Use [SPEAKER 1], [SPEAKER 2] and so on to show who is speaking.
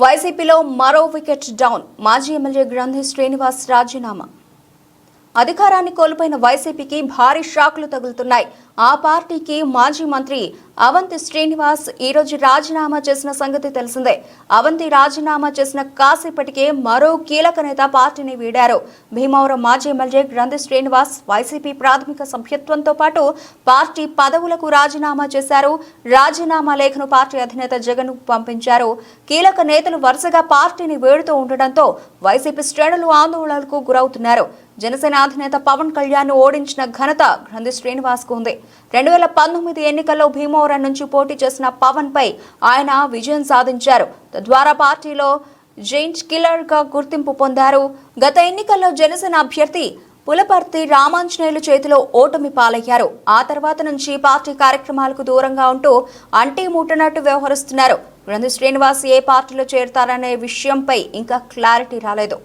[SPEAKER 1] వైసీపీలో మరో wicket down. మాజీ ఎమ్మెల్యే గ్రంథి శ్రీనివాస్ రాజీనామా. అధికారాన్ని కోల్పోయిన వైసీపీకి భారీ షాక్లు తగులుతున్నాయి. ఆ పార్టీకి మాజీ మంత్రి అవంతి శ్రీనివాస్ ఈ రోజు రాజీనామా చేసిన సంగతి తెలిసిందే. అవంతి రాజీనామా చేసిన కాసేపటికే మరో కీలక నేత పార్టీని వీడారు. భీమవరం మాజీ ఎమ్మెల్యే గ్రంథి శ్రీనివాస్ వైసీపీ ప్రాథమిక సభ్యత్వంతో పాటు పార్టీ పదవులకు రాజీనామా చేశారు. రాజీనామా లేఖను పార్టీ అధినేత జగన్ పంపించారు. కీలక నేతలు వరుసగా పార్టీని వీడుతూ ఉండడంతో వైసీపీ శ్రేణులు ఆందోళనలకు గురవుతున్నారు. జనసేన అధినేత పవన్ కళ్యాణ్ ఓడించిన ఘనత గ్రంథి శ్రీనివాస్ కు ఉంది. 2019 ఎన్నికల్లో భీమవరం నుంచి పోటీ చేసిన పవన్ పై ఆయన విజయం సాధించారు. తద్వారా పార్టీలో జైంట్ కిల్లర్ గా గుర్తింపు పొందారు. గత ఎన్నికల్లో జనసేన అభ్యర్థి పులపర్తి రామాంజనేయులు చేతిలో ఓటమి పాలయ్యారు. ఆ తర్వాత నుంచి పార్టీ కార్యక్రమాలకు దూరంగా ఉంటూ అంటీ ముట్టనట్టు వ్యవహరిస్తున్నారు. గ్రంథి శ్రీనివాస్ ఏ పార్టీలో చేరతారనే విషయంపై ఇంకా క్లారిటీ రాలేదు.